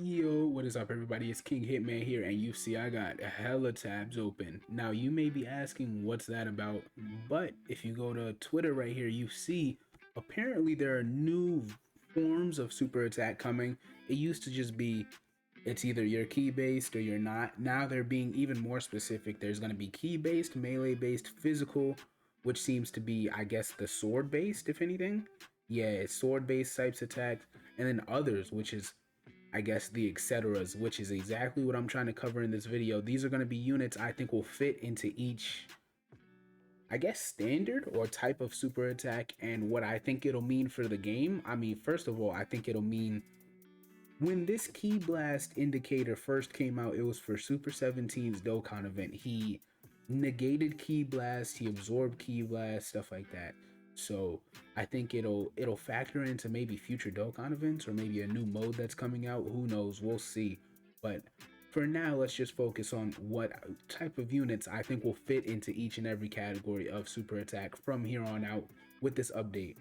Yo, what is up everybody? It's King Hitman here, and you see I got hella tabs open. Now you may be asking what's that about, but if you go to Twitter right here, you see apparently there are new forms of super attack coming. It used to just be it's either you're key based or you're not. Now they're being even more specific. There's gonna be key based, melee based, physical, which seems to be, I guess, the sword based, if anything. Yeah, it's sword based types attack, and then others, which is I guess the etceteras, which is exactly what I'm trying to cover in this video. These are going to be units I think will fit into each, I guess, standard or type of super attack, and what I think it'll mean for the game. I mean, first of all, I think it'll mean when this Key Blast indicator first came out, it was for Super 17's Dokkan event. He negated Key Blast, he absorbed Key Blast, stuff like that. So I think it'll factor into maybe future Dokkan events or maybe a new mode that's coming out. Who knows? We'll see. But for now, let's just focus on what type of units I think will fit into each and every category of super attack from here on out with this update.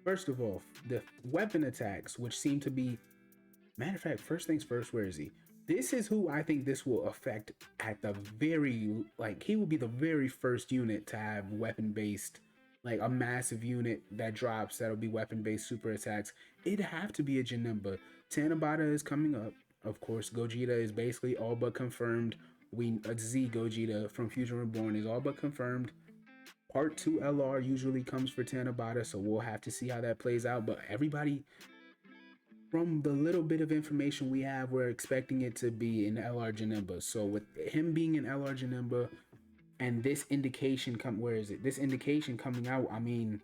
First of all, the weapon attacks, which seem to be matter of fact, first things first, where is he? This is who I think this will affect at the very, like, he will be the very first unit to have weapon based, like a massive unit that drops that'll be weapon based super attacks. It'd have to be a Janemba. Tanabata is coming up. Of course, Gogeta is basically all but confirmed. Z Gogeta from Fusion Reborn is all but confirmed. Part 2 LR usually comes for Tanabata, so we'll have to see how that plays out. But everybody, from the little bit of information we have, we're expecting it to be an LR Janemba. So with him being an LR Janemba and this indication where is it? This indication coming out, I mean,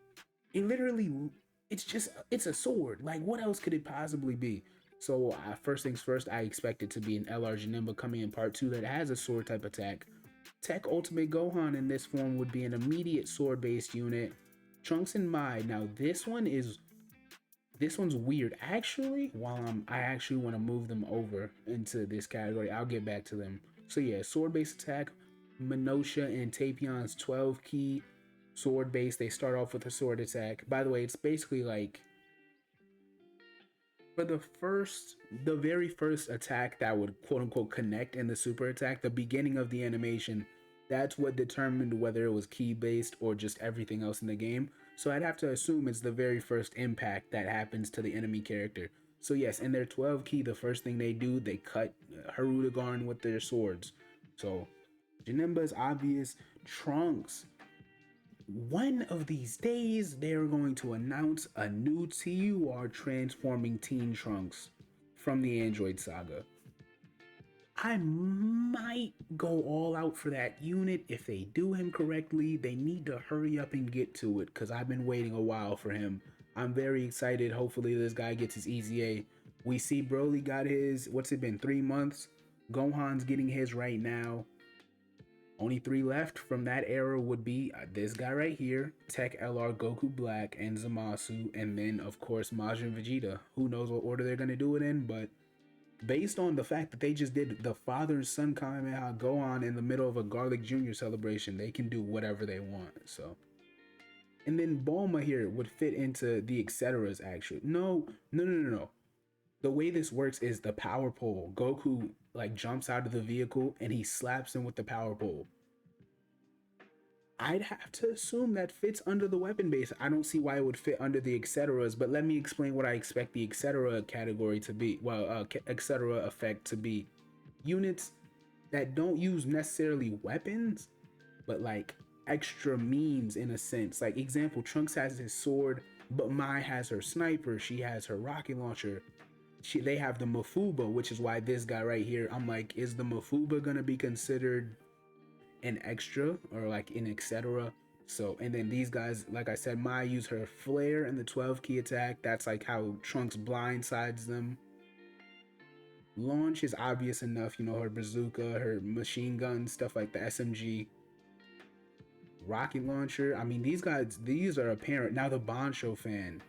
it literally, it's a sword. Like, what else could it possibly be? So first things first, I expect it to be an LR Janemba coming in part 2 that has a sword type attack. Tech Ultimate Gohan in this form would be an immediate sword based unit. Trunks and Mai. Now this one's weird. Actually, I actually want to move them over into this category. I'll get back to them. So yeah, sword-based attack, Minosha and Tapion's 12 key sword base. They start off with a sword attack. By the way, it's basically like for the very first attack that would quote unquote connect in the super attack, the beginning of the animation, that's what determined whether it was key based or just everything else in the game. So I'd have to assume it's the very first impact that happens to the enemy character. So yes, in their 12 key, the first thing they do, they cut Harudagarn with their swords. So Janemba is obvious. Trunks, one of these days, they're going to announce a new TUR transforming Teen Trunks from the Android Saga. I might go all out for that unit if they do him correctly. They need to hurry up and get to it because I've been waiting a while for him. I'm very excited. Hopefully this guy gets his EZA. We see Broly got his, what's it been, 3 months? Gohan's getting his right now. Only 3 left from that era would be this guy right here, Tech LR Goku Black and Zamasu, and then of course Majin Vegeta. Who knows what order they're gonna do it in, but based on the fact that they just did the father and son Kamehameha Gohan in the middle of a Garlic Jr. celebration, they can do whatever they want. So, and then Bulma here would fit into the etceteras actually. No. The way this works is the power pole. Goku like jumps out of the vehicle and he slaps him with the power pole. I'd have to assume that fits under the weapon base. I don't see why it would fit under the etceteras, but let me explain what I expect the etcetera category to be. Well, etcetera effect to be. Units that don't use necessarily weapons, but like extra means in a sense. Like example, Trunks has his sword, but Mai has her sniper, she has her rocket launcher. They have the Mafuba, which is why this guy right here, I'm like, is the Mafuba gonna be considered an extra or like an etc. So, and then these guys, like I said, Mai use her flare and the 12 key attack. That's like how Trunks blindsides them. Launch is obvious enough, you know, her bazooka, her machine gun, stuff like the SMG. Rocket launcher. I mean, these guys, these are apparent. Now the Bancho fan.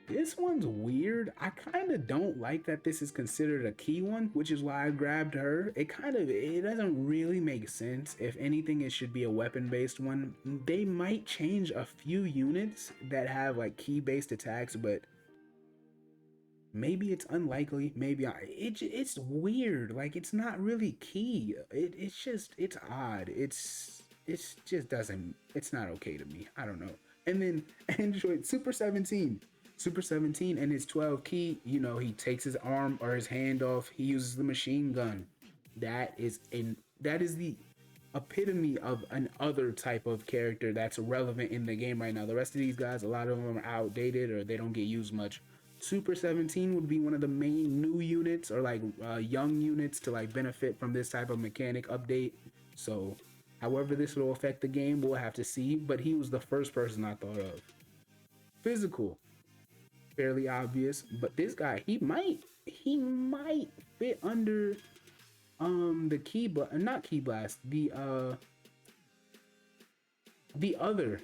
This one's weird. I kind of don't like that this is considered a key one, which is why I grabbed her. It doesn't really make sense. If anything, it should be a weapon-based one. They might change a few units that have like key-based attacks, but Maybe it's unlikely. Maybe it's weird. Like it's not really key. It's just it's odd. It's just doesn't. It's not okay to me. I don't know. And then Android Super 17. Super 17 and his 12 key, you know, he takes his arm or his hand off, he uses the machine gun. That is the epitome of an other type of character that's relevant in the game right now. The rest of these guys, a lot of them are outdated or they don't get used much. Super 17 would be one of the main new units or like young units to like benefit from this type of mechanic update. So, however this will affect the game, we'll have to see. But he was the first person I thought of. Physical, fairly obvious. But this guy, he might fit under the key blast, not key blast, the other.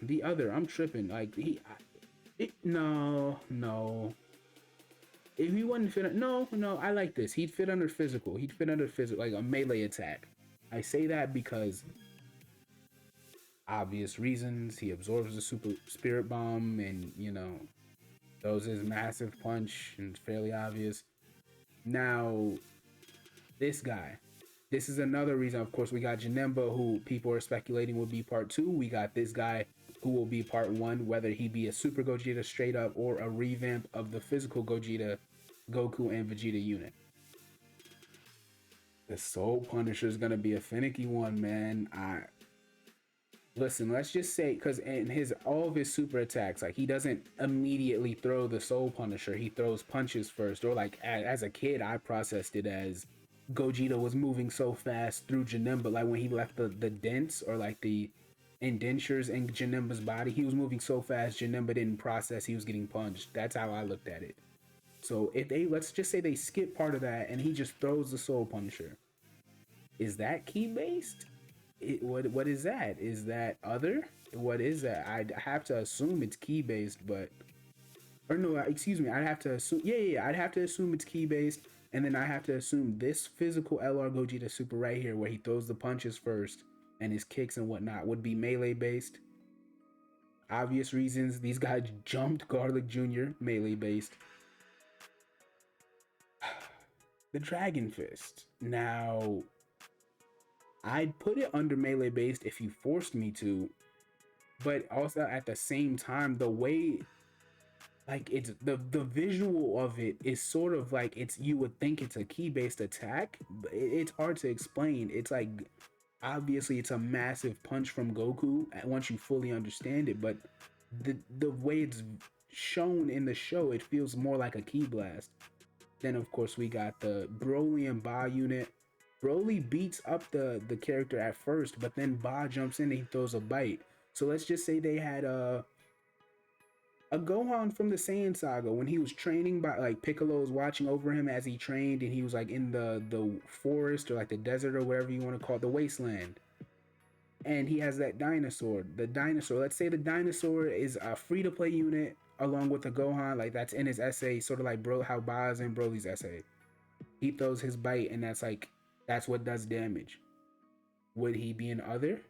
I'm tripping. Like no. If he wouldn't fit, no. I like this. He'd fit under physical. He'd fit under physical, like a melee attack. I say that because obvious reasons. He absorbs the super spirit bomb, and throws his massive punch, and it's fairly obvious. Now, this guy. This is another reason, of course, we got Janemba, who people are speculating will be part 2. We got this guy who will be part 1, whether he be a Super Gogeta straight up or a revamp of the physical Gogeta, Goku, and Vegeta unit. The Soul Punisher is going to be a finicky one, man. Listen, let's just say, because in all of his super attacks, like he doesn't immediately throw the Soul Punisher. He throws punches first, or like as a kid, I processed it as Gogeta was moving so fast through Janemba, like when he left the dents or like the indentures in Janemba's body, he was moving so fast Janemba didn't process he was getting punched. That's how I looked at it. So if let's just say they skip part of that and he just throws the Soul Punisher, is that key based? What is that? Is that other? What is that? I'd have to assume it's key based, but or no, excuse me. I'd have to assume. Yeah. I'd have to assume it's key based, and then I have to assume this physical LR Gogeta Super right here, where he throws the punches first and his kicks and whatnot, would be melee based. Obvious reasons. These guys jumped Garlic Jr. melee based. The Dragon Fist. Now, I'd put it under melee based if you forced me to, but also at the same time, the way, like, it's the visual of it is sort of like you would think it's a key based attack, but it's hard to explain. It's like obviously it's a massive punch from Goku once you fully understand it, but the way it's shown in the show, it feels more like a key blast. Then of course we got the Broly and Ba unit. Broly beats up the character at first, but then Ba jumps in and he throws a bite. So let's just say they had a Gohan from the Saiyan saga when he was training, by like Piccolo was watching over him as he trained, and he was like in the forest or like the desert or whatever you want to call it, the wasteland. And he has that dinosaur. The dinosaur, let's say the dinosaur is a free to play unit along with the Gohan, like that's in his essay, sort of like how Ba's in Broly's essay. He throws his bite, and that's what does damage. Would he be an other?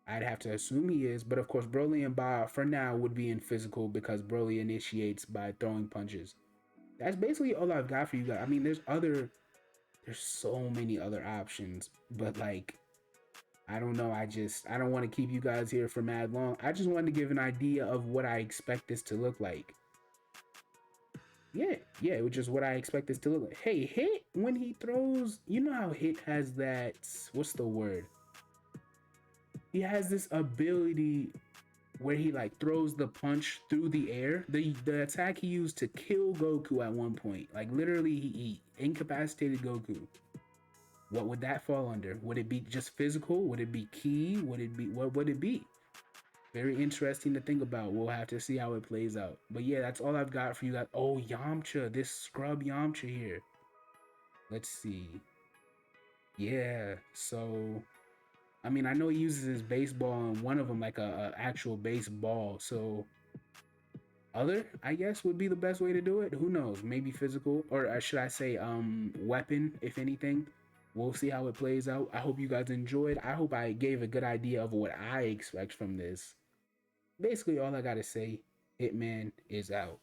I'd have to assume he is, but of course Broly and Ba for now would be in physical because Broly initiates by throwing punches. That's basically all I've got for you guys. I mean, there's so many other options, but like, I don't know. I don't want to keep you guys here for mad long. I just wanted to give an idea of what I expect this to look like. Yeah, which is what I expect this to look like. Hey, Hit, when he throws, you know how Hit has that, what's the word? He has this ability where he like throws the punch through the air. The attack he used to kill Goku at one point, like literally he incapacitated Goku. What would that fall under? Would it be just physical? Would it be key? What would it be? Very interesting to think about. We'll have to see how it plays out. But yeah, that's all I've got for you guys. Oh, Yamcha, this scrub Yamcha here. Let's see. Yeah, so I mean, I know he uses his baseball and one of them like a actual baseball. So other, I guess, would be the best way to do it. Who knows? Maybe physical, or should I say weapon, if anything. We'll see how it plays out. I hope you guys enjoyed. I hope I gave a good idea of what I expect from this. Basically, all I gotta say, Hitman is out.